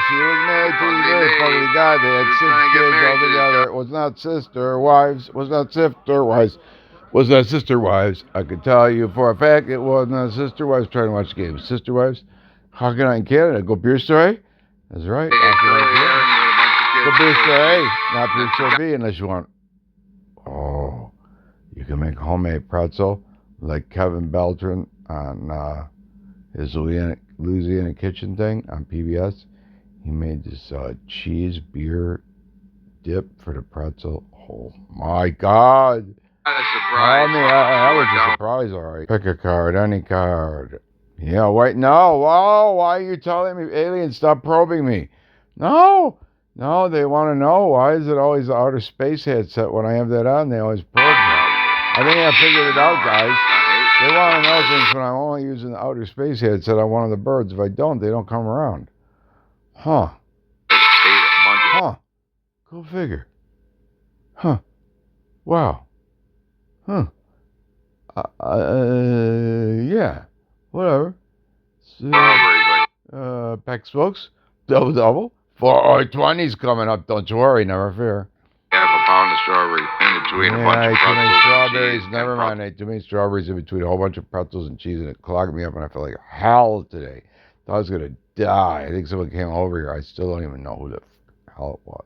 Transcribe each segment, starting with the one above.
She was married to a very fucking guy. They had She was 6 trying to get kids married all to this together. guy. It was not sister wives. Was not sister wives. Was not sister wives. I could tell you for a fact it was not sister wives trying to watch the game. Sister wives. Hockey night in Canada. Go beer story. That's right. Hockey night in Canada. Go beer story A, not beer story B unless you want. Oh, you can make homemade pretzel like Kevin Beltran on his Louisiana Kitchen thing on PBS. He made this cheese beer dip for the pretzel. Oh my God! Not a surprise. Tell me, that was a surprise, all right. Pick a card, any card. Yeah, wait, no. Whoa, why are you telling me, aliens, stop probing me? No, no, they want to know. Why is it always the outer space headset when I have that on? They always probe me. I think I figured it out, guys. They want to know things when I'm only using the outer space headset on one of the birds. If I don't, they don't come around. Huh. Huh. Go figure. Huh. Wow. Huh. Yeah. Whatever. Pack smokes. Double. 420's coming up. Don't you worry. Never fear. Half a pound of strawberries in between a bunch I of ate too many pretzels strawberries. and Never mind. I ate too many strawberries in between a whole bunch of pretzels and cheese, and it clogged me up, and I felt like hell today. Thought I was gonna die. I think someone came over here. I still don't even know who the hell it was.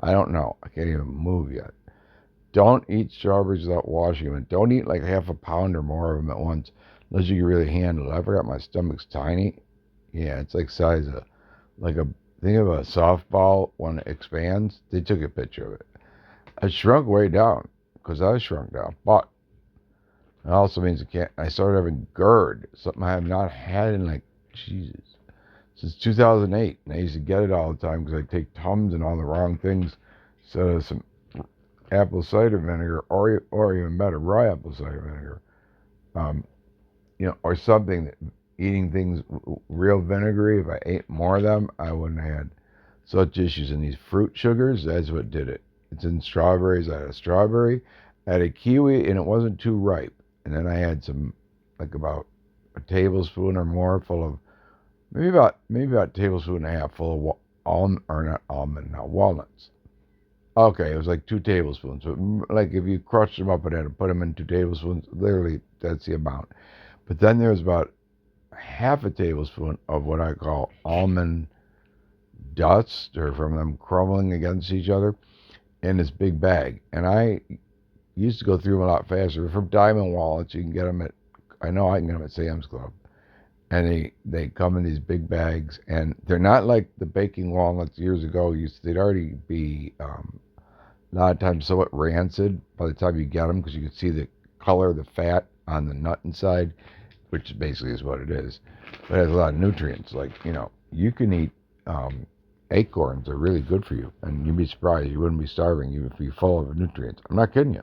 I don't know. I can't even move yet. Don't eat strawberries without washing them, and don't eat like half a pound or more of them at once, unless you can really handle it. I forgot my stomach's tiny. Yeah, it's like size of like a think of a softball when it expands. They took a picture of it. I shrunk way down because I shrunk down, but it also means I started having GERD, something I have not had in like Jesus since 2008, and I used to get it all the time because I take Tums and all the wrong things instead of some apple cider vinegar, or even better, raw apple cider vinegar, or something that eating things real vinegary. If I ate more of them, I wouldn't have had such issues. And these fruit sugars, that's what did it. It's in strawberries. I had a strawberry, I had a kiwi, and it wasn't too ripe. And then I had some, like about a tablespoon or more full of, maybe about a tablespoon and a half full of walnuts. Okay, it was like 2 tablespoons. But like if you crushed them up and had to put them in 2 tablespoons, literally that's the amount. But then there's about half a tablespoon of what I call almond dust, or from them crumbling against each other, in this big bag. And I used to go through them a lot faster. From Diamond Wallets, you can get them at, I know I can get them at Sam's Club. And they come in these big bags, and they're not like the baking walnuts years ago. They'd already be a lot of times somewhat rancid by the time you get them, because you can see the color of the fat on the nut inside, which basically is what it is. But it has a lot of nutrients. Like, you can eat acorns. Are really good for you, and you'd be surprised. You wouldn't be starving even if you're full of nutrients. I'm not kidding you.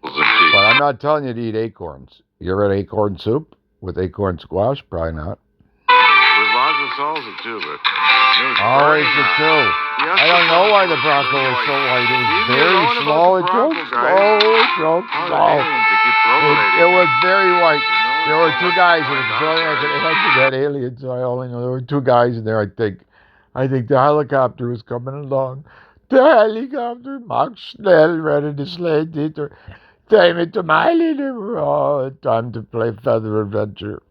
But I'm not telling you to eat acorns. You ever had acorn soup with acorn squash? Probably not. With lots of salsa too, but always the two. I don't know why the Bronco was so white. It was very slow. It drove slow. It was very white. There were 2 guys, and it's only I could answer that alien, so I only know there were 2 guys in there. I think the helicopter was coming along. The helicopter, Max Schnell, ready to slay Dieter. Take me to my little time to play Feather Adventure.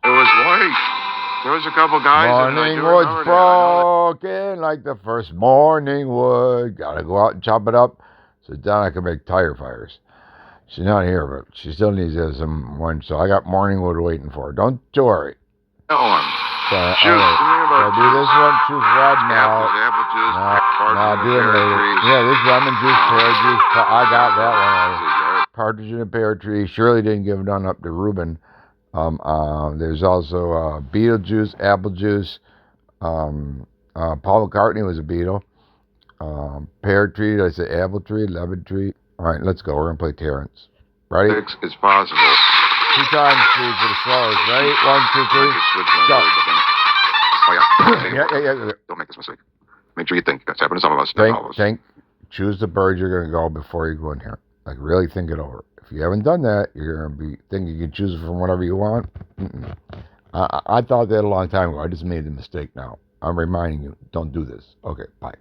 It was white. There was a couple guys. Morning wood's broken like the first morning wood. Gotta go out and chop it up so Donna can make tire fires. She's not here, but she still needs some one. So I got morning wood waiting for her. Don't worry. That one. So I do this one. Choose red now. Apple juice. No, do it later. Yeah, this lemon juice, pear juice. I got that one. Partridge in a pear tree. Shirley didn't give none up to Reuben. There's also Beetlejuice, apple juice. Paul McCartney was a Beatle. Pear tree, did I say apple tree, lemon tree? All right, let's go. We're going to play Terrence. Ready? It's possible. 2 times, Steve, for the slowest. Ready? 1, 2, 3, go. Yeah. Don't make this mistake. Make sure you think. That's happened to some of us. Think. Choose the bird you're going to go before you go in here. Like, really think it over. If you haven't done that, you're going to be thinking you can choose from whatever you want. I thought that a long time ago. I just made the mistake now. I'm reminding you. Don't do this. Okay, bye.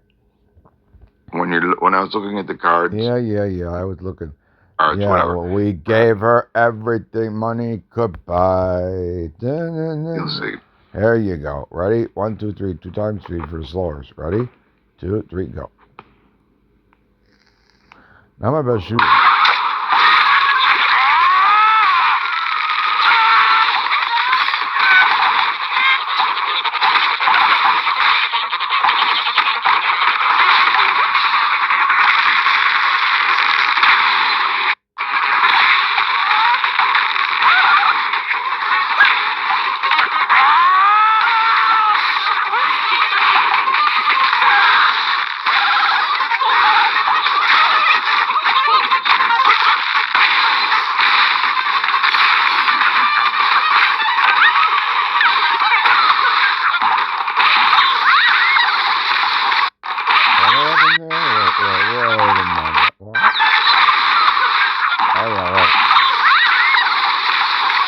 When I was looking at the cards, Yeah. I was looking. cards, Yeah, whatever. well, we gave her everything money could buy. You'll see. There you go. Ready? 1, 2, 3. 2 times 3 for the slowers. Ready? 2, 3, go. Not my best shooter.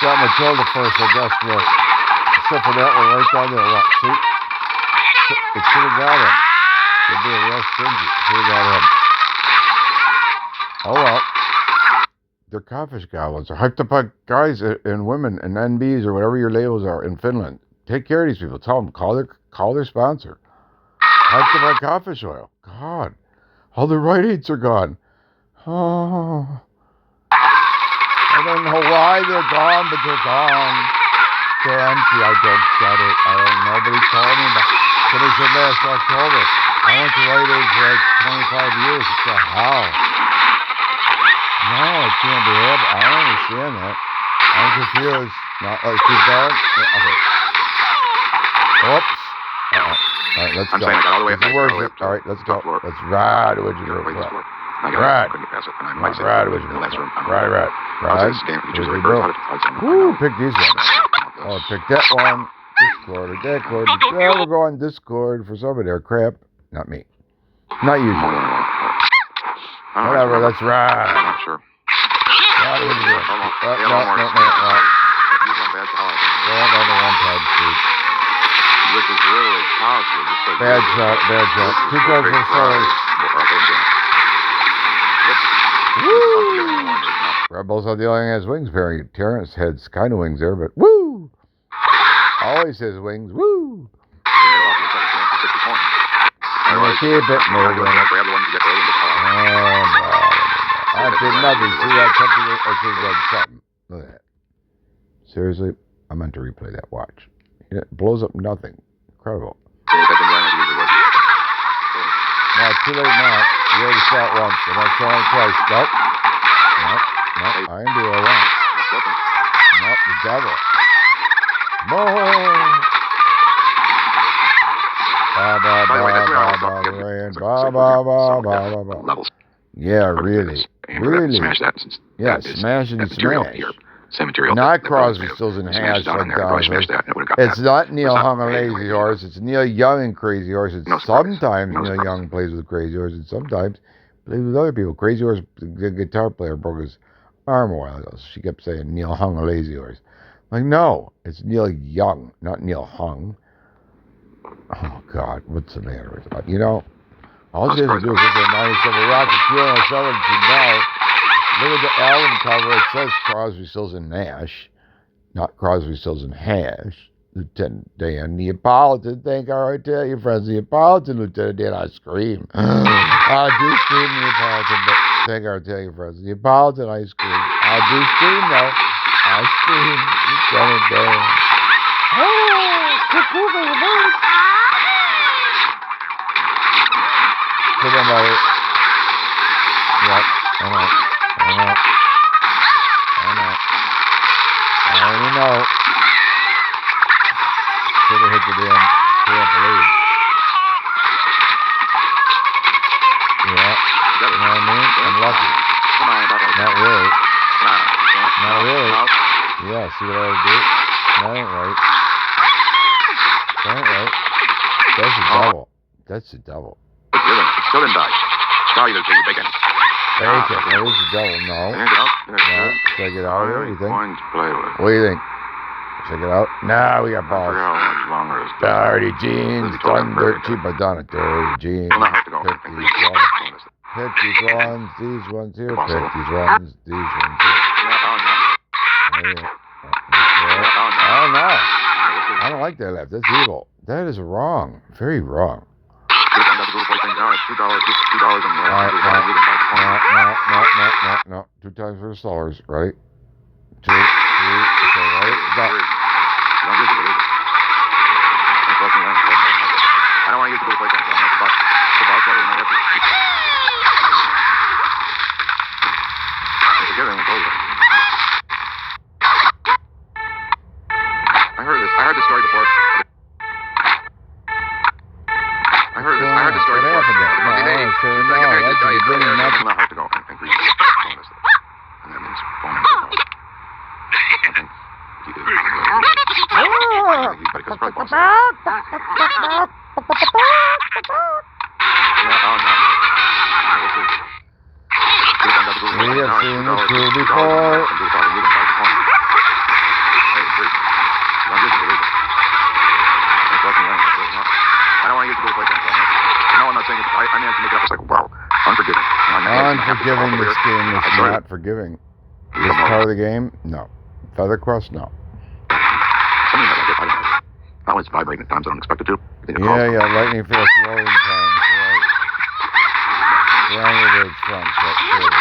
Shot Matilda first, I guess. What? Except for that one right down there. What? See? It should have got him. Should be a real stingy. Should have got him. Oh well. They're codfish goblins. They're hyped up guys and women and NBs or whatever your labels are in Finland. Take care of these people. Tell them. Call their sponsor. Hyped up on codfish oil. God. All the Rite Aids are gone. Oh. I don't know why they're gone, but they're gone. They're empty. I don't get it. Nobody told me about it. Somebody said last October. I went to Rite Aid for like 25 years. It's a hell. No, it can't be happening. I don't understand that. I'm confused. No, keep going. Yeah, okay. Oops. All right, let's I'm go. saying I got all the way up there. All right, let's go. Let's ride with you. Ride. Couldn't pass it. And I might say Ride with you. in the last room. Ride. Woo, pick these ones. Oh, pick that one. Discord or that cord. Yeah, we're going Discord for some of their crap. Not me. Not usually. Whatever, let's ride. I'm not sure. Ride with you. No. No, one pad street. Which is really possible. Just like Bad shot. 2 cards for Souls. Woo! Rebels are the only thing has wings. Apparently, Terrence has kind of wings there, but woo! Always has wings. Woo! I'm gonna keep it moving. I did nothing. See that something? I should have done something. Look at that. Seriously, I meant to replay that. Watch. It blows up nothing. Incredible. No, too late now. You already saw it once, and I'm trying twice. Nope. I didn't do what I want. Nope, the devil. More. Yeah, really. Smash that. Yeah, smash and smash. Same material. Not Crosby, Stills and Hash like that. It's not Neil Young and Lazy Horse. It's Neil Young and Crazy Horse. It's sometimes Neil Young plays with Crazy Horse, and sometimes plays with other people. Crazy Horse, the guitar player, broke his arm a while ago. So she kept saying Neil Young and Lazy Horse. I'm like, no, it's Neil Young, not Neil Young. Oh God, what's the matter with it? You know, all she has to do is look at 97 Rocket Fuel 7 to know. Look at the album cover. It says Crosby, Stills, and Nash, not Crosby, Stills, and Hash. Lieutenant Dan Neapolitan. Thank our Italian friends, Neapolitan, Lieutenant Dan. I scream. I do scream Neapolitan, but thank our Italian friends. Neapolitan, I scream. I do scream, though. I scream. Lieutenant Dan. Come on, buddy. Yep, I know. I already know. Should have hit the damn trampoline. Yeah. You know what I mean? I'm lucky. Not really. Not really. Yeah, see what I would do? That ain't right. That ain't right. That's a double. That's a double. It still didn't die. Now you take bacon. Bacon. That is a double. No. No. Take it out of there, you think? What do you think? Check it out. Now we got I balls. forgot how much longer this is. Dirty jeans, This is totally done unfair dirt right cheap, I done it. Dirty jeans. Well, not have to go. Pick these ones. Pick these ones here. Pick these ones. These ones here. Oh no! I don't like that left. That's evil. That is wrong. Very wrong. No. 2 times for the stallers, right? 2, 3, okay, right? That. I don't want to use the blue plate. The ball player will never I heard this story before. I heard this story before. What happened there? No, Okay, that's the beginning. it's not hard to go and read. And that means phone and phone. I think he did. Because probably boss. We have seen this too before. I don't want to use the blue plate. No, I'm not saying it. I mean, I have to make it up. It's like, wow, unforgiving. Unforgiving, this game is not forgiving. Is this part of the game? No. Feather Crust? No. Something that I get, I don't know. Not when it's vibrating at times I don't expect it to. Yeah, lightning fast rolling times, right. Triangle red fronts, right, sure.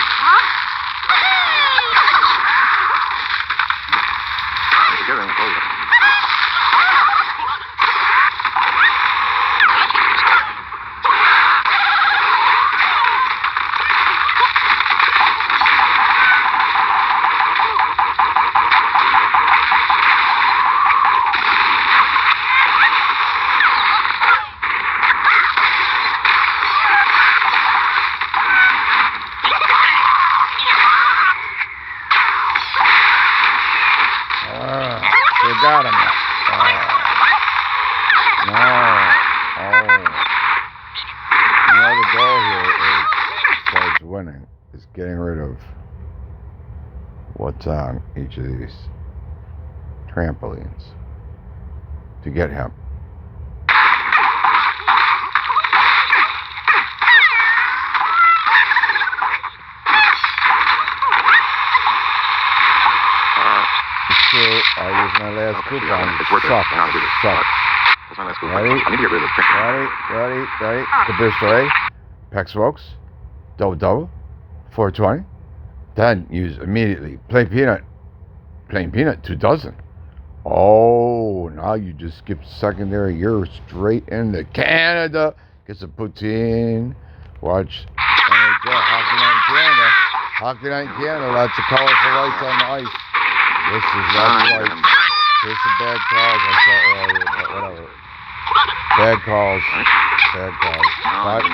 Got him. No. Oh. The goal here is, besides winning, is getting rid of what's on each of these trampolines to get him. I used my last coupon. It's worth it. Sucks. I know how to do this. Sucks. That's my last coupon. Ready? I need to get rid of the Ready? Caboose Story. Pack Smokes. Double. 420. Then use immediately. Plain peanut. 2 dozen. Oh, now you just skipped secondary. You're straight into Canada. Get some poutine. Watch NHL. Hockey night in Canada. Lots of colorful lights on the ice. This is lots of lights. Here's some bad calls I saw earlier, but whatever. Bad calls. But I like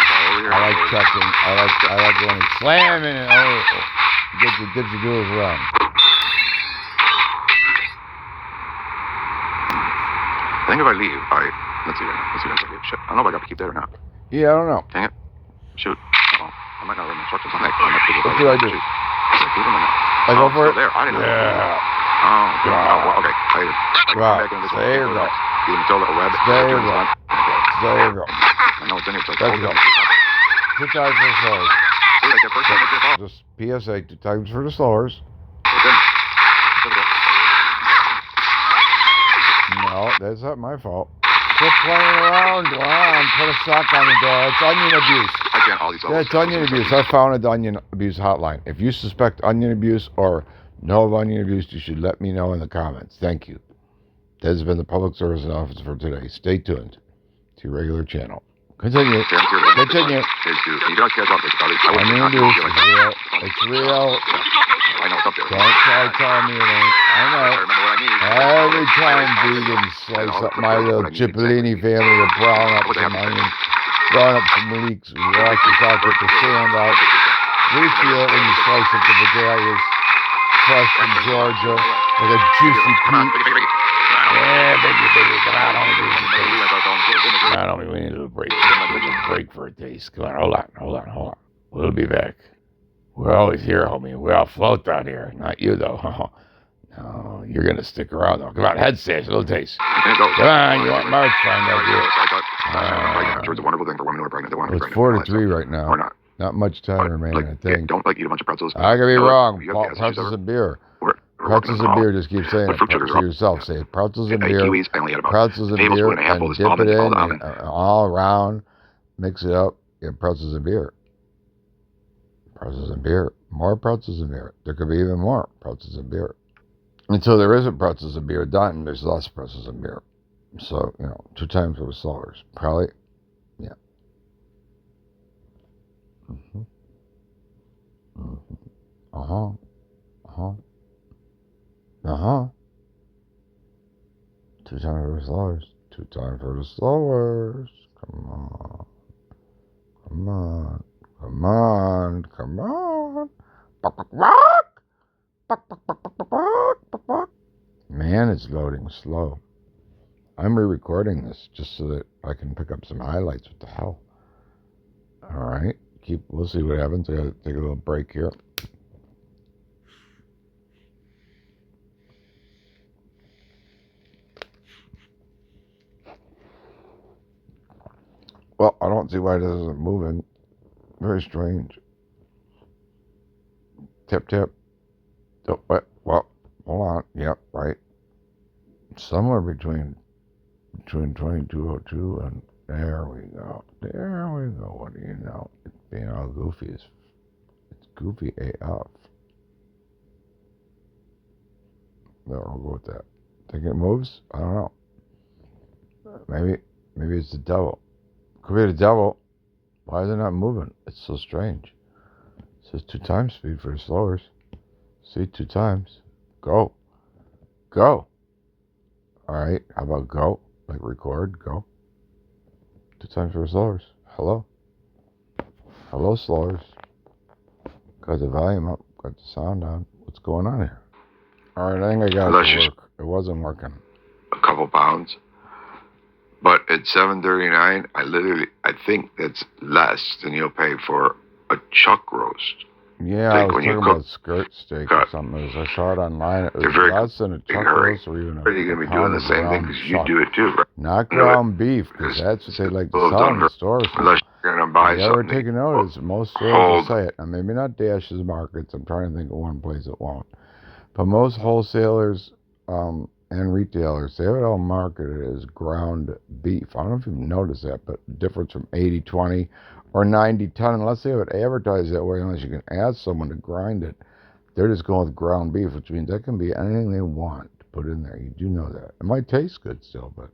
checking. I like going and slamming it. Get the dipsy doodles around. I think if I leave, let's see if I leave. Shit. I don't know if I got to keep that or not. Yeah, I don't know. Dang it. Shoot. Oh, I might not read my instructions. What do I do? I go for it? There. I didn't know. Yeah. Oh, well, okay. I Right. back in this There you go. You can tell the web. There you go. There you go. I know it's in here. Let's go. 2 times for the slowers. First, Just PSA, 2 times for the slowers. No, that's not my fault. Quit playing around. Go on, put a sock on the door. It's onion abuse. I can't all these. Yeah, it's onion abuse. I found an onion abuse hotline. If you suspect onion abuse or know of onion abuse, you should let me know in the comments. Thank you. That has been the public service announcement for today. Stay tuned to your regular channel. Continue. You don't care about this. Onion abuse is real. It's real. I know it's up there. Don't try telling me it ain't. I know. Every time vegans slice up my little Cipollini family of brown up some onions, brown up some leeks, wash this out, get the sand out. We feel it when you slice up the Vidalias, fresh from Georgia, like a juicy peach. Yeah, baby, come on, homie, we need a little break. A little break for a taste. Come on, hold on. We'll be back. We're always here, homie. We all float down here. Not you, though. Oh, you're gonna stick around though. Come on, head stage, a little taste. There you go. Come on, you want Mark's find out here. I thought it's a wonderful thing for women who are pregnant. They want to be It's pregnant. 4-3 right now. Or not. Not much time remaining, I think. Don't eat a bunch of pretzels. I could be wrong. You have gas issues Pretzels ever? and beer. We're Pretzels and beer, just keep saying The it fruit sugars to are up. yourself. Say it. Pretzels and I ate beer. kiwis. I only had about Pretzels and beer, tablespoon and a half full and of dip it almond, all in the almond. all around. Mix it up. Get pretzels and beer. Pretzels and beer. More pretzels and beer. There could be even more pretzels and beer. Until there isn't pretzels and beer done, there's less pretzels and beer. So, 2 times for the sellers. Probably, yeah. Mm-hmm. Mm-hmm. Uh-huh. Uh-huh. Uh-huh. 2 times for the sellers. 2 times for the sellers. Come on. Come on. Come on. Come on. Man, it's loading slow. I'm re-recording this just so that I can pick up some highlights. What the hell? All right. We'll see what happens. I gotta take a little break here. Well, I don't see why this isn't moving. Very strange. Tip, tip. Oh, well, hold on. Yep, right. Somewhere between 2202 and there we go. There we go. What do you know? It's being all goofy. It's goofy AF. There, I'll go with that. Think it moves? I don't know. Maybe it's the devil. Could be the devil. Why is it not moving? It's so strange. It says 2 times speed for the slowers. See, 2 times. Go. Go. All right. How about go? Like record. Go. 2 times for the slowers. Hello. Hello, slowers. Got the volume up. Got the sound on. What's going on here? All right. I think I got it to work. It wasn't working. A couple pounds. But at $7.39, I think that's less than you'll pay for a chuck roast. Yeah, I was talking about skirt steak or something. I saw it online. It was less than a chuck roast or even a Are you going to be doing the same thing because you do it too, right? Not ground beef, because that's what they like to sell in the stores. Unless you're going to buy something. You ever taken notice? Most stores will say it. And maybe not Dash's Markets. I'm trying to think of one place that won't. But most wholesalers and retailers, they have it all marketed as ground beef. I don't know if you've noticed that, but the difference from 80-20 or 90-10, unless they have it advertised that way, unless you can ask someone to grind it, they're just going with ground beef, which means that can be anything they want to put in there. You do know that. It might taste good still, but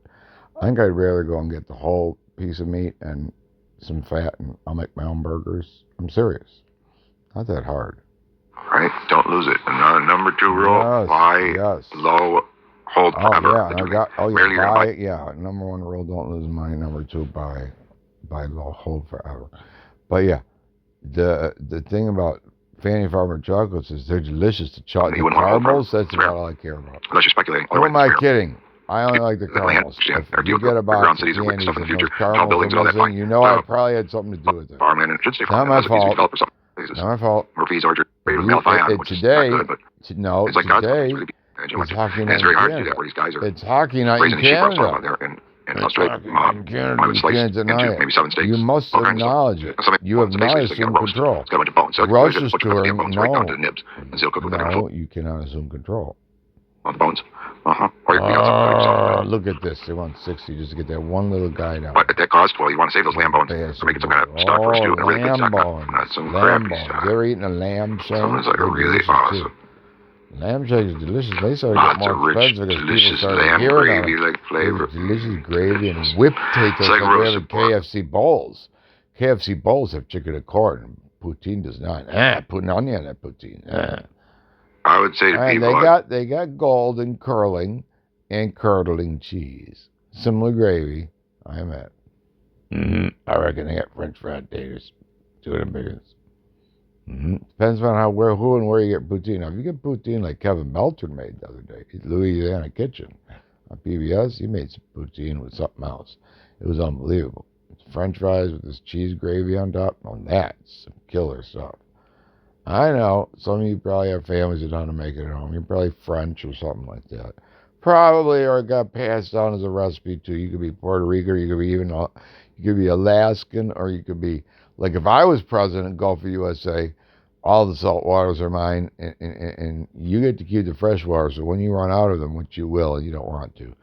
I think I'd rather go and get the whole piece of meat and some fat, and I'll make my own burgers. I'm serious. Not that hard. Right? Don't lose it. And number 2 rule, buy low, hold forever. Number 1 rule, don't lose money. Number 2, buy low, hold forever. But yeah, the thing about Fannie Farmer chocolates is they're delicious. The caramels, that's about all I care about. Unless you're speculating. Who am I kidding? I only like the caramels. If you get a box of candies and those caramels are missing, you know I probably had something to do with it. Not my fault. Not my fault. Today, it's hockey night in Canada. It's hockey night in Canada. It's hockey night in Canada. You can't deny it. You must acknowledge it. You have not assumed control. Rush is touring. No, you cannot assume control. On the bones. Look at this. They want 60 just to get that one little guy down. But at that cost, well, you want to save those lamb bones. Or make it some kind of stock for a stew. Lamb bones. Lamb bones. They're eating a lamb shank. Sounds like a really awesome. Lamb shank is delicious. They started getting more expensive because people started hearing them. Flavor. Delicious gravy and whipped potatoes like we have in KFC bowls. KFC bowls have chicken and corn. And poutine does not. Put an onion on that poutine. I would say to people... They got golden curling and curdling cheese. Similar gravy. I'm at. I reckon they got French fried taters. 2 of them big ones. Depends on who and where you get poutine. Now, if you get poutine like Kevin Beltran made the other day, Louisiana Kitchen on PBS, he made some poutine with something else. It was unbelievable. It's French fries with this cheese gravy on top. Oh, that's some killer stuff. I know some of you probably have families that don't make it at home. You're probably French or something like that. Probably, or it got passed down as a recipe too. You could be Puerto Rican, you could be even, you could be Alaskan, or you could be like if I was president, Gulf of USA, all the salt waters are mine, and you get to keep the fresh water. So when you run out of them, which you will, and you don't want to,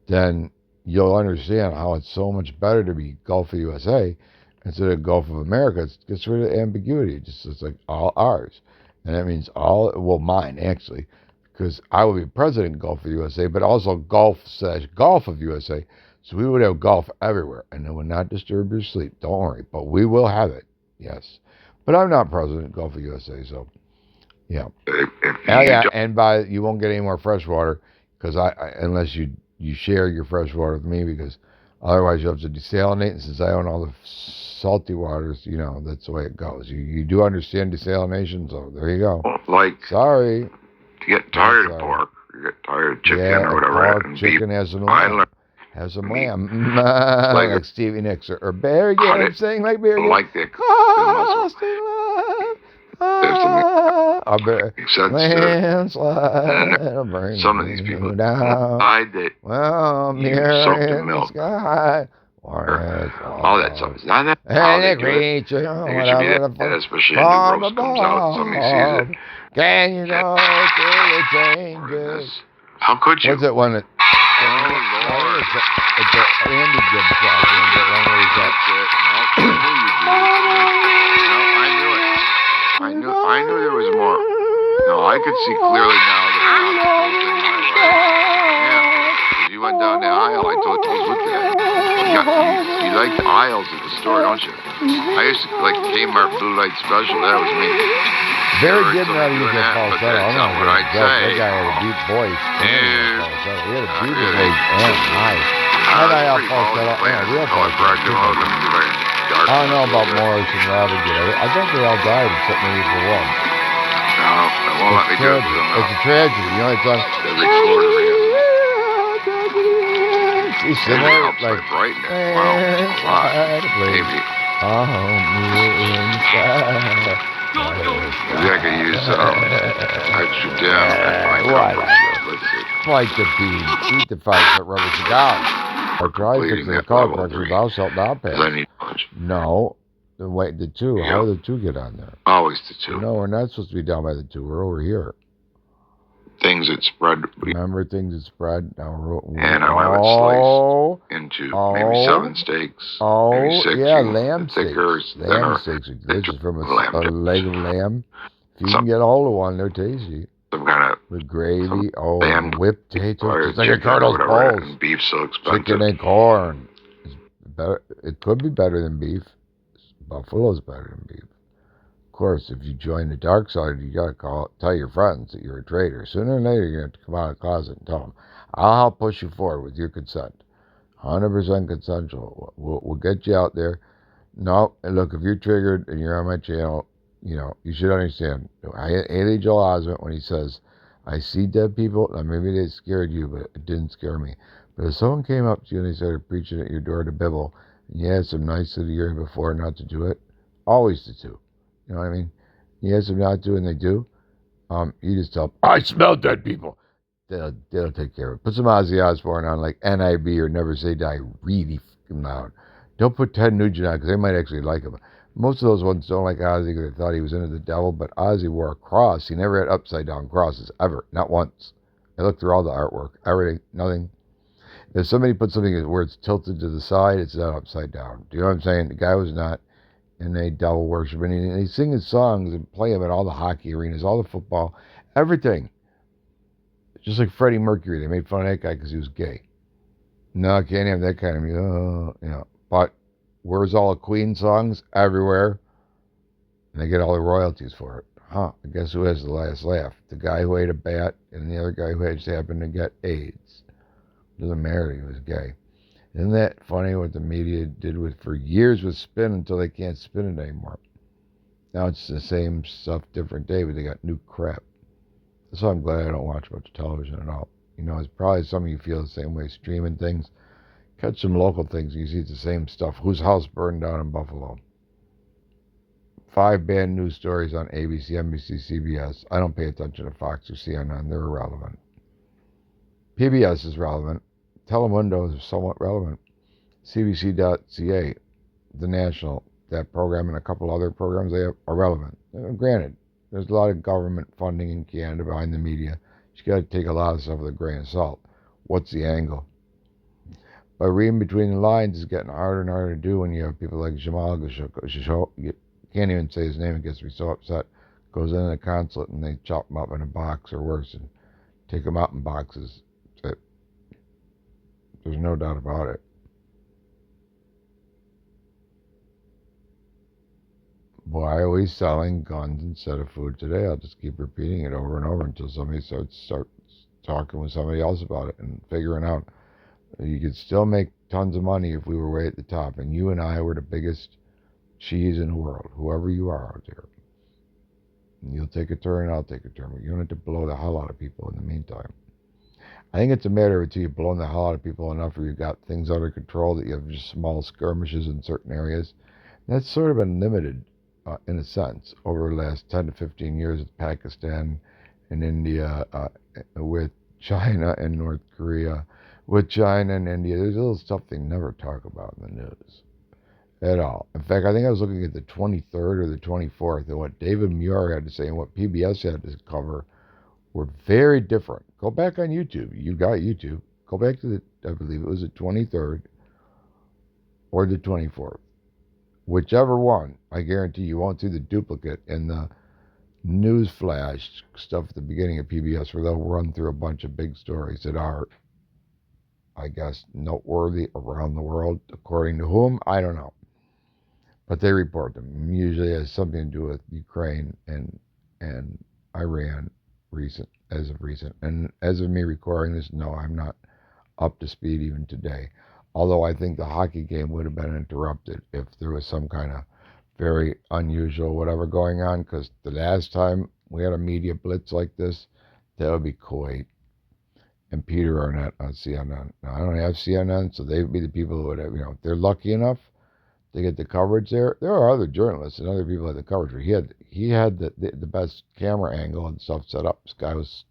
then you'll understand how it's so much better to be Gulf of USA instead of Gulf of America. It gets rid of the ambiguity. It's like all ours. And that means all, well, mine actually, because I will be president of Gulf of USA, but also Gulf of USA. So we would have Gulf everywhere, and it would not disturb your sleep. Don't worry, but we will have it. Yes. But I'm not president of Gulf of USA, so yeah. Yeah, and you won't get any more fresh water because unless you share your fresh water with me because otherwise you have to desalinate. And since I own all the salty waters, that's the way it goes. You do understand desalination, so there you go. Like sorry, you get tired of pork, you get tired of chicken or whatever. Pork, chicken has some lamb. Has some lamb, like Stevie Nicks or Barry Gibb, saying like Barry Gibb. Like the landslide, some of these people decide that soaked in milk. Sky, all that stuff. Is not that how they do it. Especially in the roast comes out. Somebody sees it. Can you know through the changes? How could you? What's that one that? Oh, Lord. It's a Andy Gibb song. I knew there was more. No, I could see clearly now that you went down the aisle. I told you with that. You like the aisles at the store, don't you? I used to like Kmart Blue Light Special. That was me. Very good now to use that falsetto. That's not what I'd say. That guy had a deep voice. He had a deep voice and high. I had a falsetto. Real falsetto. I don't know about Morris and Robert. I think they all died except maybe for one. No, they won't let me do it. It's a tragedy. You know it's on. He's similar, like brighten it. Wow, a lot. Maybe. Maybe I could use extra down and let's see. Like the bean, eat the 5-foot rubber cigar. Or try fixing the car correction thou shalt not pass. No. The two. Yeah. How do the two get on there? Always the two. No, we're not supposed to be down by the two. We're over here. Things that spread. Remember things that spread? Now and I have it sliced into maybe 7 steaks. Maybe 6. Yeah, lamb steaks. Lamb steaks. This is from a leg of lamb. If you can get hold of one, they're tasty. Some kind of with gravy, whipped potatoes. It's like a Colonel's balls. And beef's so expensive. Chicken and corn. It's better. It could be better than beef. Buffalo's better than beef. Of course, if you join the dark side, you gotta tell your friends that you're a traitor. Sooner or later, you're gonna have to come out of the closet and tell them. I'll help push you forward with your consent. 100% consensual. We'll get you out there. No, look, if you're triggered and you're on my channel, you should understand. Haley Joel Osment, when he says, I see dead people, now maybe they scared you, but it didn't scare me. But if someone came up to you and they started preaching at your door to Bible, and you had some nights of the year before not to do it, always the two. You know what I mean? You had some not to and they do, you just tell them, I smell dead people. They'll take care of it. Put some Ozzy Osbourne on, like NIB or Never Say Die, really loud. Don't put Ted Nugent on, because they might actually like him. Most of those ones don't like Ozzy because they thought he was into the devil, but Ozzy wore a cross. He never had upside-down crosses, ever. Not once. I looked through all the artwork. Everything. Nothing. If somebody puts something where it's tilted to the side, it's not upside down. Do you know what I'm saying? The guy was not in a devil worship. And he sing his songs and play them at all the hockey arenas, all the football, everything. Just like Freddie Mercury. They made fun of that guy because he was gay. No, I can't have that kind of music. But where's all the Queen songs? Everywhere. And they get all the royalties for it. I guess who has the last laugh? The guy who ate a bat and the other guy who just happened to get AIDS. Doesn't matter, he was gay. Isn't that funny what the media did for years with spin until they can't spin it anymore? Now it's the same stuff, different day, but they got new crap. That's why I'm glad I don't watch much television at all. It's probably some of you feel the same way, streaming things. Catch some local things, you see the same stuff. Whose house burned down in Buffalo? 5 bad news stories on ABC, NBC, CBS. I don't pay attention to Fox or CNN. They're irrelevant. PBS is relevant. Telemundo is somewhat relevant. CBC.ca, the national, that program and a couple other programs they have are relevant. Granted, there's a lot of government funding in Canada behind the media. You got to take a lot of stuff with a grain of salt. What's the angle? But reading between the lines is getting harder and harder to do when you have people like Jamal Khashoggi. You can't even say his name, it gets me so upset. Goes into the consulate and they chop him up in a box or worse and take him out in boxes. There's no doubt about it. Why are we selling guns instead of food today? I'll just keep repeating it over and over until somebody starts talking with somebody else about it and figuring out you could still make tons of money if we were way at the top. And you and I were the biggest cheese in the world, whoever you are out there. And you'll take a turn and I'll take a turn. But you don't have to blow the hell out of people in the meantime. I think it's a matter of until you've blown the hell out of people enough or you've got things under control that you have just small skirmishes in certain areas. That's sort of been limited in a sense over the last 10 to 15 years with Pakistan and India, with China and North Korea, with China and India. There's a little stuff they never talk about in the news at all. In fact, I think I was looking at the 23rd or the 24th, and what David Muir had to say and what PBS had to cover were very different. Go back on YouTube. You got YouTube. Go back to I believe it was the 23rd or the 24th. Whichever one, I guarantee you won't see the duplicate in the news flash stuff at the beginning of PBS where they'll run through a bunch of big stories that are, I guess, noteworthy around the world. According to whom, I don't know. But they report them. Usually it has something to do with Ukraine and Iran as of recent. And as of me recording this, no, I'm not up to speed even today. Although I think the hockey game would have been interrupted if there was some kind of very unusual whatever going on, because the last time we had a media blitz like this, that would be Kuwait and Peter Arnett on CNN. Now, I don't have CNN, so they'd be the people who would have, if they're lucky enough to get the coverage there. There are other journalists and other people at the coverage. He had the best camera angle and stuff set up. This guy was,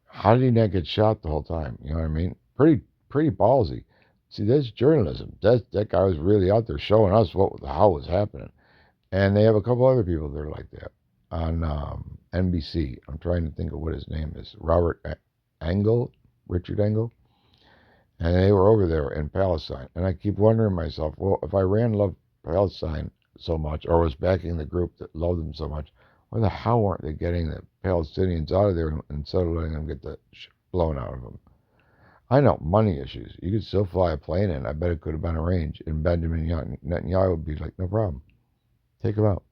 how did he not get shot the whole time? You know what I mean? Pretty ballsy. See, that's journalism. That guy was really out there showing us what the hell was happening. And they have a couple other people that are like that on NBC. I'm trying to think of what his name is. Richard Engel. And they were over there in Palestine. And I keep wondering myself, well, if Iran loved Palestine so much, or was backing the group that loved them so much, why the hell aren't they getting the Palestinians out of there instead of letting them get the blown out of them? I know, money issues. You could still fly a plane in. I bet it could have been arranged. And Benjamin Netanyahu would be like, no problem. Take him out.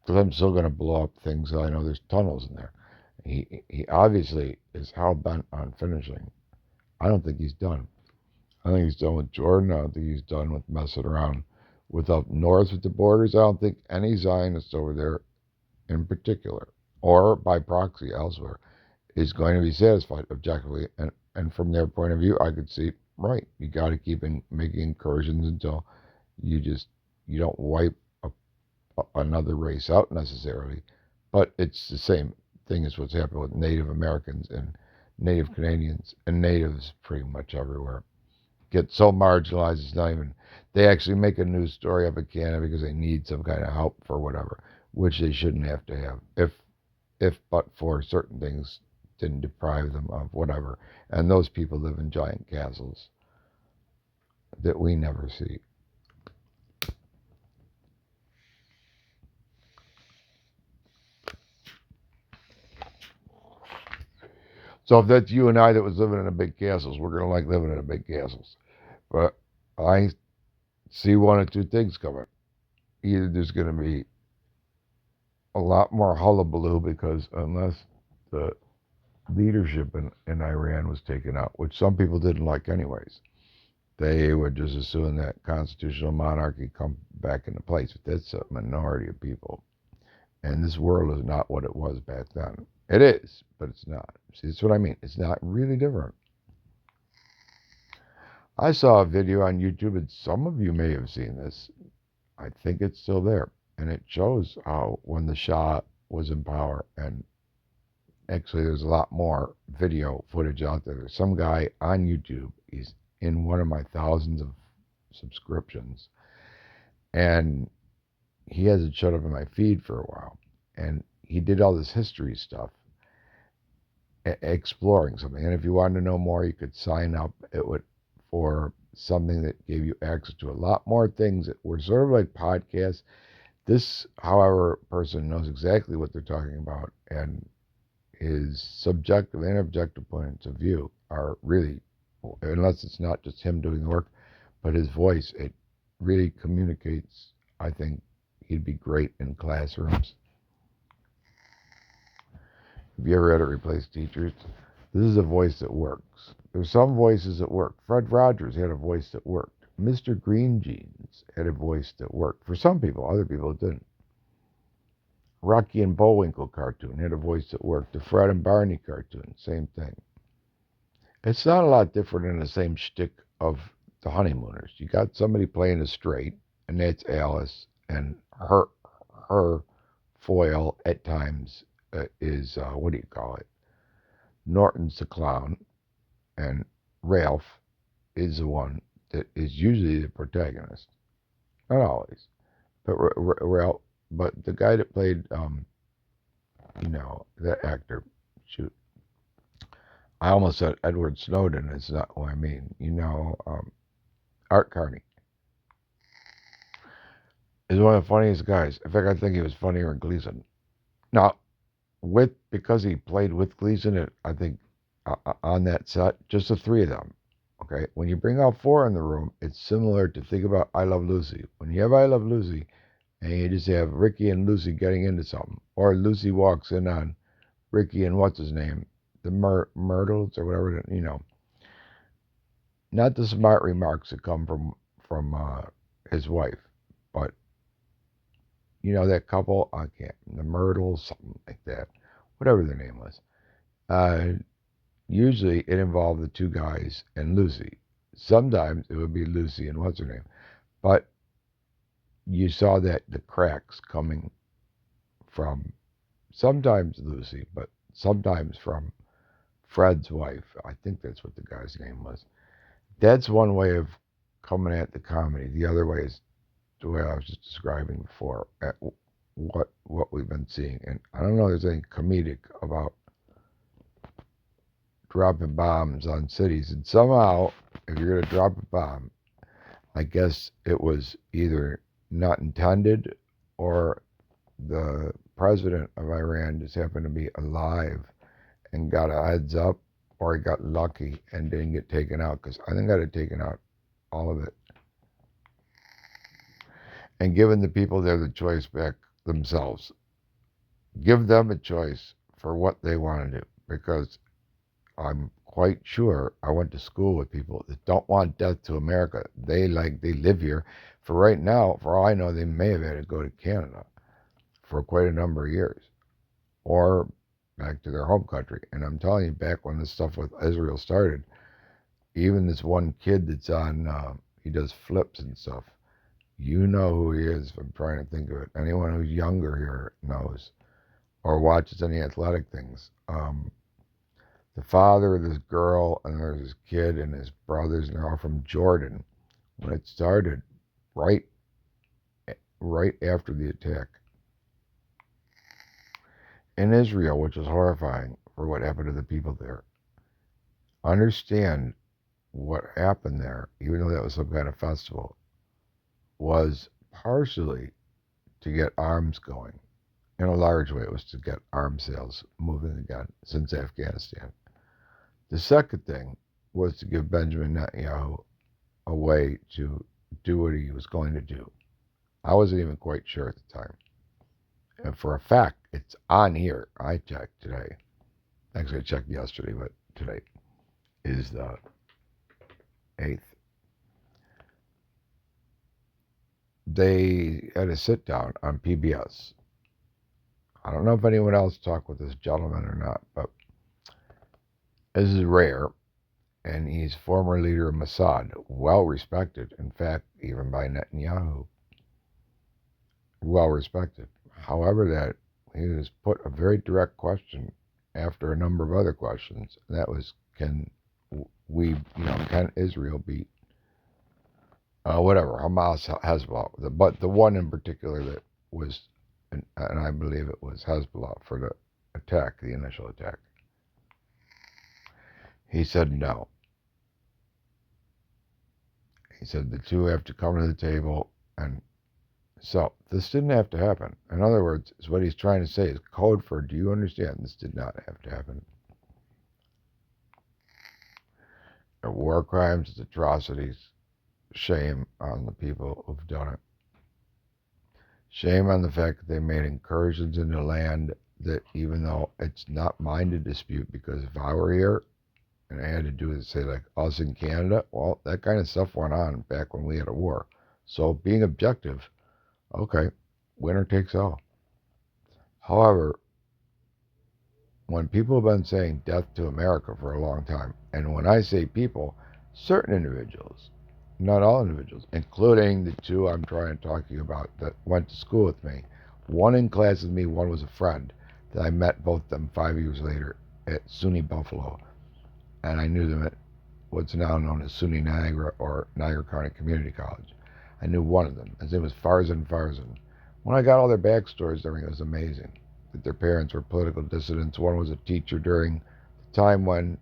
Because I'm still going to blow up things. I know there's tunnels in there. He obviously is hell-bent on finishing. I don't think he's done. I think he's done with Jordan. I don't think he's done with messing around with up north with the borders. I don't think any Zionist over there in particular, or by proxy elsewhere, is going to be satisfied objectively. And from their point of view, I could see, right, you got to keep making incursions until you don't wipe another race out necessarily. But it's the same thing as what's happened with Native Americans and Native Canadians and natives pretty much everywhere. Get so marginalized, it's not even, they actually make a news story up in Canada because they need some kind of help for whatever, which they shouldn't have to have, if but for certain things didn't deprive them of whatever. And those people live in giant castles that we never see. So if that's you and I that was living in the big castles, we're going to like living in the big castles. But I see one of two things coming. Either there's going to be a lot more hullabaloo because unless the leadership in Iran was taken out, which some people didn't like anyways, they would just assume that constitutional monarchy come back into place. But that's a minority of people. And this world is not what it was back then. It is, but it's not. See, that's what I mean. It's not really different. I saw a video on YouTube, and some of you may have seen this. I think it's still there. and it shows how when the Shah was in power, and actually there's a lot more video footage out there. There's some guy on YouTube. He's in one of my thousands of subscriptions, and he hasn't showed up in my feed for a while. And he did all this history stuff, exploring something. And if you wanted to know more, you could sign up. It would for something that gave you access to a lot more things that were sort of like podcasts. This, however, person knows exactly what they're talking about, and his subjective and objective points of view are really, unless it's not just him doing the work, but his voice, it really communicates. I think he'd be great in classrooms. Have you ever had to replace teachers? This is a voice that works. There's some voices that work. Fred Rogers had a voice that worked. Mr. Green Jeans had a voice that worked. For some people, other people it didn't. Rocky and Bullwinkle cartoon had a voice that worked. The Fred and Barney cartoon, same thing. It's not a lot different in the same shtick of the Honeymooners. You got somebody playing a straight, and that's Alice, and her foil at times is what do you call it? Norton's the clown, and Ralph is the one that is usually the protagonist. Not always, but Ralph. But the guy that played, that actor, shoot, I almost said Edward Snowden. It's not what I mean. Art Carney is one of the funniest guys. In fact, I think he was funnier in Gleason. Now, because he played with Gleason, I think on that set, just the three of them. Okay, when you bring out four in the room, it's similar to think about I Love Lucy. When you have I Love Lucy, and you just have Ricky and Lucy getting into something, or Lucy walks in on Ricky and what's his name, the Myrtles or whatever, not the smart remarks that come from his wife, but that couple, I can't, the Myrtles, something like that, whatever their name was. Usually it involved the two guys and Lucy. Sometimes it would be Lucy and what's her name, but you saw that the cracks coming from sometimes Lucy, but sometimes from Fred's wife. I think that's what the guy's name was. That's one way of coming at the comedy. The other way is the way I was just describing before, at what we've been seeing. And I don't know if there's anything comedic about dropping bombs on cities. And somehow, if you're going to drop a bomb, I guess it was either not intended or the president of Iran just happened to be alive and got a heads up, or he got lucky and didn't get taken out, because I think I'd have taken out all of it. And given the people there the choice back themselves. Give them a choice for what they want to do, because I'm quite sure I went to school with people that don't want death to America. They live here. For right now, for all I know, they may have had to go to Canada for quite a number of years, or back to their home country. And I'm telling you, back when this stuff with Israel started, even this one kid that's on, he does flips and stuff. You know who he is. If I'm trying to think of it. Anyone who's younger here knows, or watches any athletic things. The father of this girl, and there's his kid and his brothers, and they're all from Jordan. When it started, right after the attack in Israel, which was horrifying for what happened to the people there. Understand what happened there, even though that was some kind of festival, was partially to get arms going. In a large way, it was to get arms sales moving again since Afghanistan. The second thing was to give Benjamin Netanyahu a way to do what he was going to do. I wasn't even quite sure at the time. And for a fact, it's on here. I checked today. Actually, I checked yesterday, but today is the 8th. They had a sit down on PBS. I don't know if anyone else talked with this gentleman or not, but this is rare. And he's former leader of Mossad, well respected, in fact, even by Netanyahu. well respected. However, that he was put a very direct question after a number of other questions. And that was, can Israel beat whatever Hamas, Hezbollah? But the one in particular that was, and I believe it was Hezbollah for the attack, the initial attack. He said no. He said the two have to come to the table, and so this didn't have to happen. In other words, is what he's trying to say is code for, do you understand? This did not have to happen. They're war crimes, it's atrocities. Shame on the people who've done it. Shame on the fact that they made incursions into land that, even though it's not mine to dispute, because if I were here and I had to do it, say, like us in Canada, well, that kind of stuff went on back when we had a war. So being objective, okay, winner takes all. However, when people have been saying death to America for a long time, and when I say people, certain individuals, not all individuals, including the two I'm trying to talk to you about that went to school with me, one in class with me, one was a friend that I met both of them 5 years later at SUNY Buffalo, and I knew them at what's now known as SUNY Niagara or Niagara County Community College. I knew one of them. His name was Farzan. When I got all their backstories, everything was amazing. That their parents were political dissidents. One was a teacher during the time when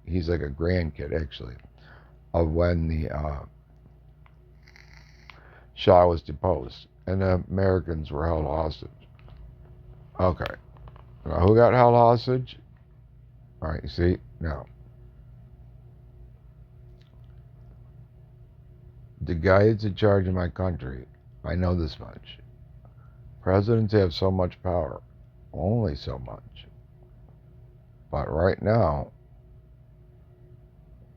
he's like a grandkid, actually, of when the Shah was deposed and the Americans were held hostage. Okay. Now, who got held hostage? All right, you see? Now, the guy that's in charge of my country, I know this much. Presidents have so much power, only so much. But right now,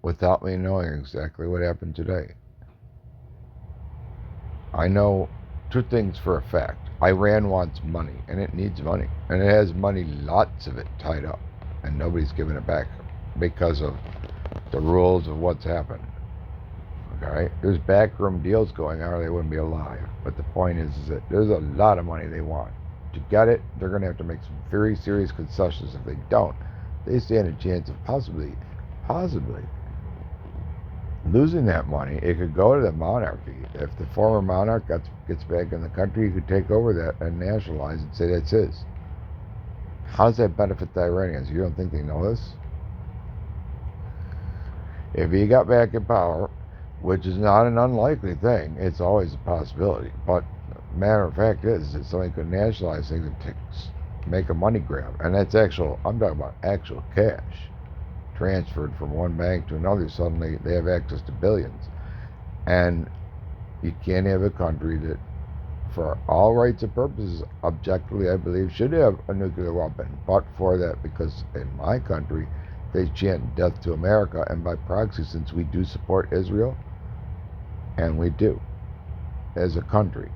without me knowing exactly what happened today, I know two things for a fact. Iran wants money, and it needs money. And it has money, lots of it, tied up. And nobody's giving it back because of the rules of what's happened. Okay? There's backroom deals going on or they wouldn't be alive. But the point is that there's a lot of money they want. To get it, they're going to have to make some very serious concessions. If they don't, they stand a chance of possibly losing that money. It could go to the monarchy. If the former monarch gets back in the country, he could take over that and nationalize and say that's his. How does that benefit the Iranians? You don't think they know this? If he got back in power, which is not an unlikely thing, it's always a possibility. But the matter of fact is that somebody could nationalize things and make a money grab. And that's actual, I'm talking about actual cash transferred from one bank to another. Suddenly they have access to billions. And you can't have a country that, for all rights and purposes, objectively, I believe, should have a nuclear weapon. But for that, because in my country, they chant death to America, and by proxy, since we do support Israel, and we do, as a country.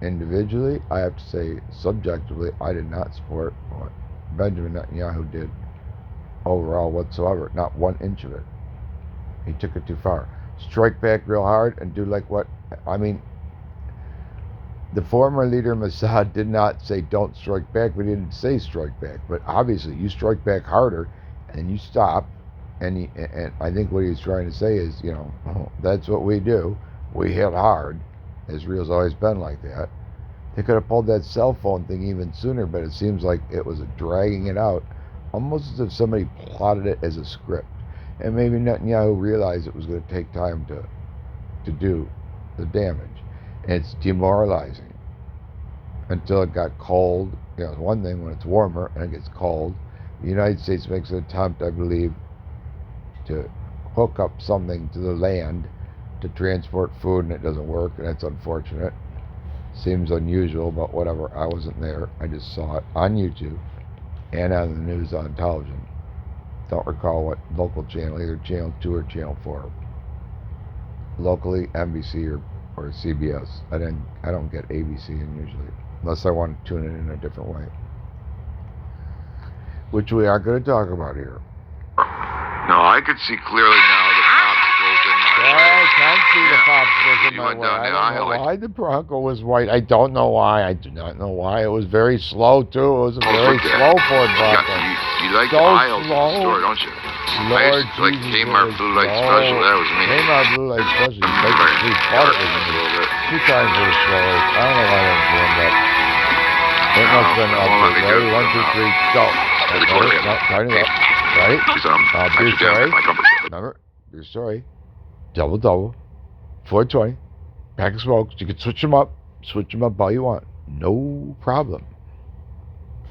Individually, I have to say, subjectively, I did not support what Benjamin Netanyahu did overall whatsoever, not 1 inch of it. He took it too far. Strike back real hard and do like what, I mean, the former leader Mossad did not say don't strike back. We didn't say strike back, but obviously you strike back harder and you stop. And I think what he's trying to say is, that's what we do. We hit hard. Israel's always been like that. They could have pulled that cell phone thing even sooner, but it seems like it was dragging it out, almost as if somebody plotted it as a script. And maybe Netanyahu realized it was going to take time to do the damage. And it's demoralizing until it got cold. It's one thing when it's warmer and it gets cold. The United States makes an attempt, I believe, to hook up something to the land to transport food, and it doesn't work, and that's unfortunate. Seems unusual, but whatever. I wasn't there. I just saw it on YouTube and on the news on television. Don't recall what local channel, either Channel 2 or Channel 4. Locally, NBC or CBS. I don't get ABC usually, unless I want to tune it in a different way, which we are going to talk about here. No, I could see clearly now the popsicles in my way. I can see the popsicles in you my went way. down I the don't know aisle. why the Bronco was white. I don't know why. I do not know why. It was very slow too. It was a very slow Ford Bronco. You like So the aisles in slow. the store, don't you? Lord I used to like Jesus, Kmart it was Blue Light slow. Special. That was me. Kmart Blue Light Special. You take the free butter with me. 2 times for the slowest. I don't know why that jammed up. It must have been update. Ready? 1, 2, 3, go. Ready? No, turn it up. Ready? Beer story. Remember? Beer story. Double. 420. Pack of smokes. You can switch them up. Switch them up all you want. No problem.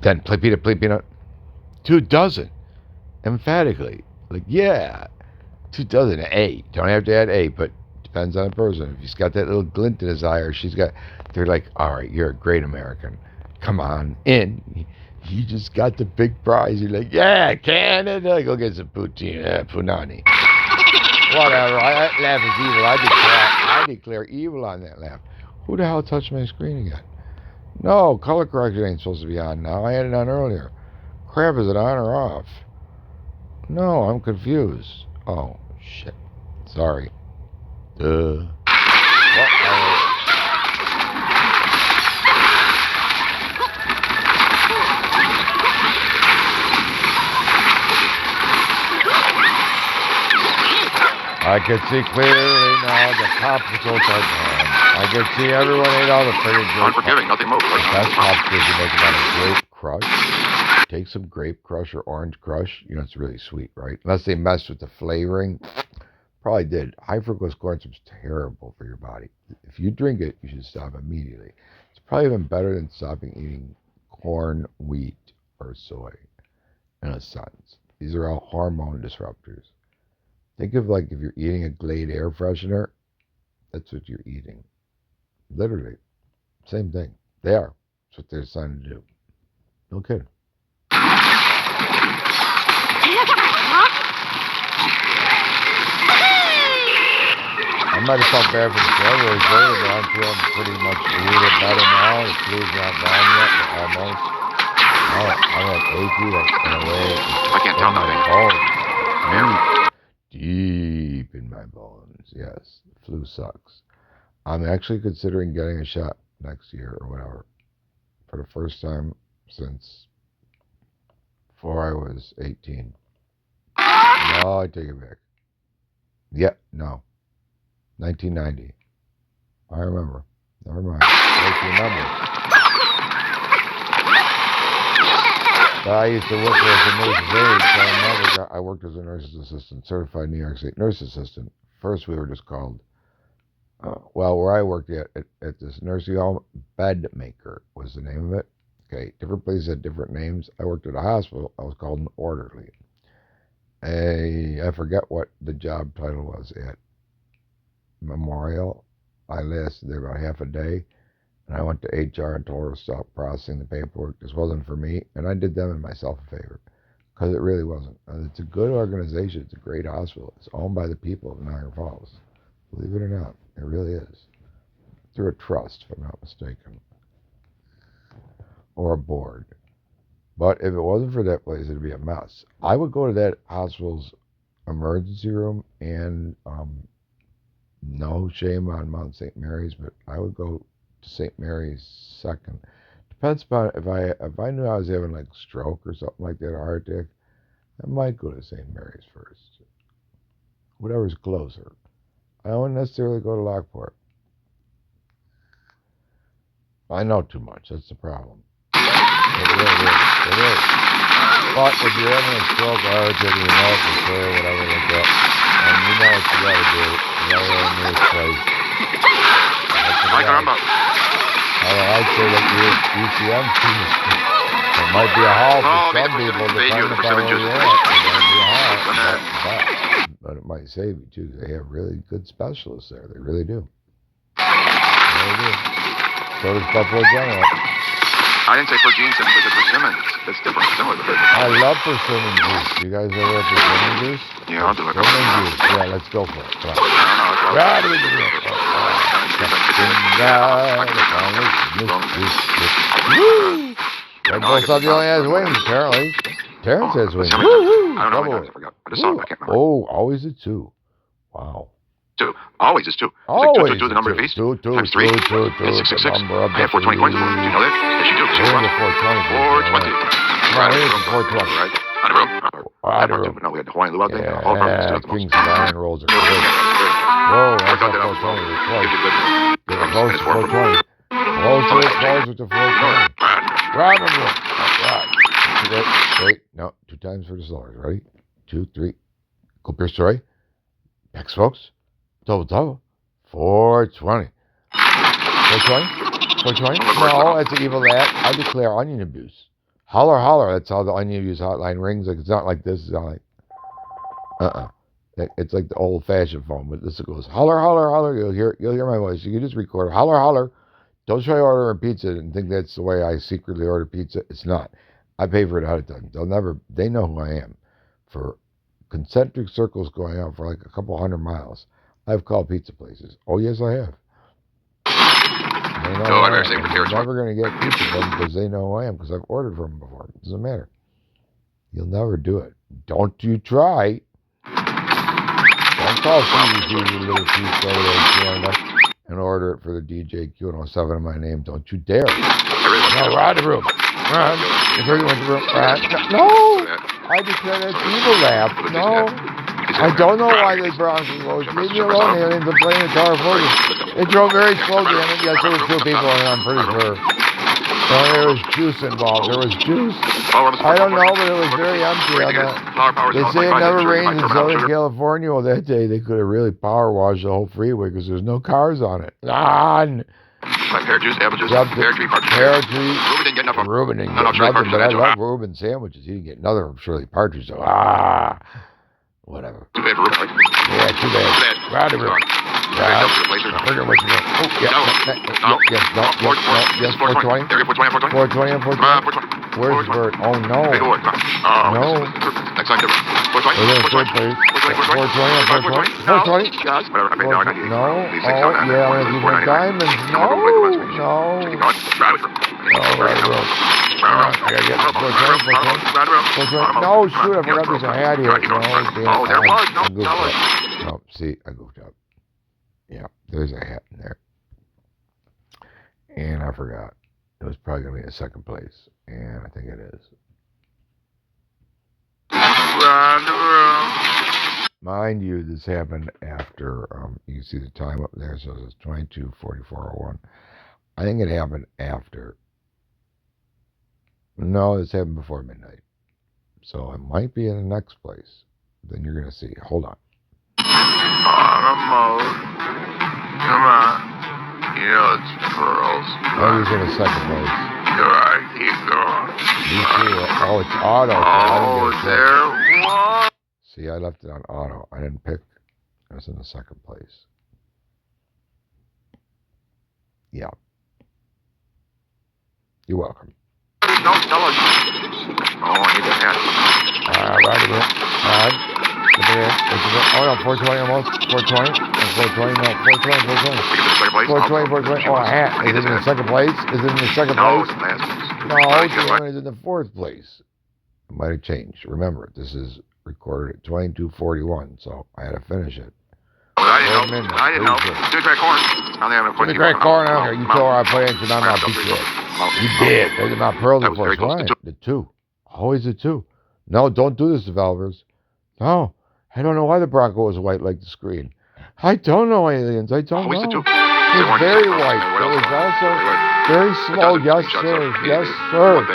Then play peanut. 2 dozen. Emphatically. Like, yeah. 2 dozen. A. Don't have to add A, but depends on the person. If he's got that little glint in his eye or they're like, all right, you're a great American. Come on in. You just got the big prize. You're like, yeah, Canada. Go get some poutine. Punani. Whatever. That laugh is evil. I declare evil on that laugh. Who the hell touched my screen again? No, color correction ain't supposed to be on now. I had it on earlier. Crap, is it on or off? No, I'm confused. Oh, shit. Sorry. Well, I can see clearly now the popsicles are gone. I can see everyone ate all the friggin' grape. Unforgiving, nothing moves. The best popsicles you make about a grape crush. Take some grape crush or orange crush. You know, it's really sweet, right? Unless they messed with the flavoring. Probably did. High fructose corn syrup's terrible for your body. If you drink it, you should stop immediately. It's probably even better than stopping eating corn, wheat, or soy, in a sense. These are all hormone disruptors. Think of like if you're eating a Glade air freshener, that's what you're eating. Literally. Same thing. They are. That's what they're designed to do. No kidding. I might have felt bad for the strawberries later, but I'm feeling pretty much a little better now. The flu's not gone yet, but almost. I'm like achy, like in a way. I can't tell nothing. Deep in my bones. Yes, the flu sucks. I'm actually considering getting a shot next year or whatever for the first time since before I was 18. No, I take it back. Yeah, no. 1990. I remember. Never mind. I remember. But I used to work as a nurse's aide, so I worked as a nurse's assistant, certified New York State nurse assistant. First, we were just called, where I worked at this nursing home, bed maker was the name of it. Okay, different places had different names. I worked at a hospital. I was called an orderly. I forget what the job title was at Memorial. I lasted there about half a day. And I went to HR and told her to stop processing the paperwork. This wasn't for me. And I did them and myself a favor. Because it really wasn't. It's a good organization. It's a great hospital. It's owned by the people of Niagara Falls. Believe it or not. It really is. Through a trust, if I'm not mistaken. Or a board. But if it wasn't for that place, it'd be a mess. I would go to that hospital's emergency room and no shame on Mount St. Mary's, but I would go to St. Mary's second. Depends upon if I knew I was having like stroke or something like that, or heart attack, I might go to St. Mary's first. Whatever's closer. I don't necessarily go to Lockport. I know too much. That's the problem. It really is. It is. But if you're having a stroke or heart attack, you know for sure, whatever like that, and you know what you gotta do. You gotta go to the nearest place. I'd say that UCM fees. It might be a hall for some people, depending upon where you're at. It might be a hall, but it might save you too. They have really good specialists there. They really do. They really do. So does Buffalo General. I didn't say Persimmon, I said Persimmon. It's different. Similar. I love persimmon juice. You guys ever have persimmon juice? Yeah, I'll do it. Persimmon juice. Yeah, let's go for it. Come on. Woo! Red Bull's not the only has wings, apparently. Terrence has wings. I don't know. I forgot. I just saw it. I can't remember. Oh, always a 2. Wow. 2. Always is 2. It's like Always 2 is the number of feast. Two, Times 3 two, is 666. the number of I have 420 coins. Do you know that? Yes, you do. We're into 420. 420. Right, we're into 420. Right. On the room. Out of room. No, we had the Hawaiian luau thing. Yeah, All from Kings of Iron rolls are good. Whoa, that's not 420. We're close. Getting close to 420. Closer to 420. Robin room. Wait, no, 2 times for the Stars. Ready? 2, 3. Go Pierce Troy. Next, folks. Double. 420. 420? 420? No, that's an evil act. I declare onion abuse. Holler. That's how the onion abuse hotline rings. Like, it's not like this. It's not like, It's like the old-fashioned phone, but this goes, holler. You'll hear my voice. You can just record, holler. Don't try ordering pizza and think that's the way I secretly order pizza. It's not. I pay for it ahead of time. They know who I am. For concentric circles going on for like a couple 100 miles, I've called pizza places. Oh, yes, I have. You're never going to get pizza from them because they know who I am, because I've ordered from them before. It doesn't matter. You'll never do it. Don't you try. Don't call CBC, you little piece over there in Canada, and order it for the DJ Q107 in my name. Don't you dare. No, run the room. Run. If you went to the room, run. No. I declare that's evil laugh. No. I don't know why they Broncos goes. Leave me alone, aliens. I'm playing the Tower 40. They drove very slow, damn it. Yes, there was 2 people, and I'm pretty sure. There was juice involved. There was juice. I don't know, but it was very empty on that. They say it never rains in Southern California. Well, that day they could have really power washed the whole freeway because there's no cars on it. Pear juice, apple juice, pear tree, partridge. Pear tree. Ruben didn't get enough. Ruben didn't get nothing, but I love Ruben sandwiches. He didn't get another Shirley Partridge, so whatever. Too bad for Ruben. Yeah, too bad. Round of Ruben. Figure what you know. Oh, yes, 420. 420 and 420. Where's Bert? Oh, no. No. Next time, 420. 420. 420. 420. 420. No. Oh, yeah, I'm going to give you diamonds. No. I gotta get 420. No, shoot, I forgot there's a hat here. Oh, there was. No, see, I goofed up. Yeah, there's a hat in there. And I forgot. It was probably going to be in 2nd place. And I think it is. Mind you, this happened after, you can see the time up there, so it's 22:44:01. I think it happened after. No, this happened before midnight. So it might be in the next place. Then you're going to see. Hold on. Come on. You know it's pearls. Oh, he's in a 2nd place. You're right. Keep going. Me too. Oh, it's auto. Oh, there was. See, I left it on auto. I didn't pick. I was in the 2nd place. Yeah. You're welcome. Don't tell us. Oh, I need a hat. Right. Oh, no, 420 almost. 420. 420. No, 420. 420. Oh, a hat. Is it in the 2nd place? Is it in the 2nd place? No, it's in the 4th place. It might have changed. Remember, this is recorded at 22:41, so I had to finish it. I didn't know. Jimmy Craig Corn. Jimmy Craig Corn. You told her I put it in your mouth. You did. Those are not pearls before. Why? The 2. Always the 2. No, don't do this, developers. No. I don't know why the Bronco was white like the screen. I don't know, aliens. I don't know. It's very white. It was also very slow. Yes, sir. Yes, sir.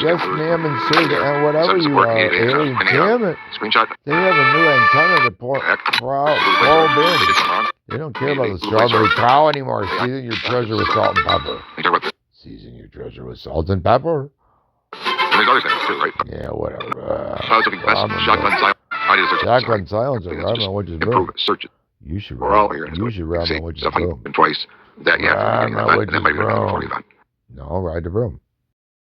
Yes, ma'am, and sir, and whatever you are, alien. Damn it. They have a new antenna to pour in. They don't care about the strawberry cow anymore. Season your treasure with salt and pepper. Season your treasure with salt and pepper. There's other things too, right? Yeah, whatever. Shotgun silencer. I don't know what is boom. Search it. You should rob on what is boom. Twice. That, yeah. No, ride the broom.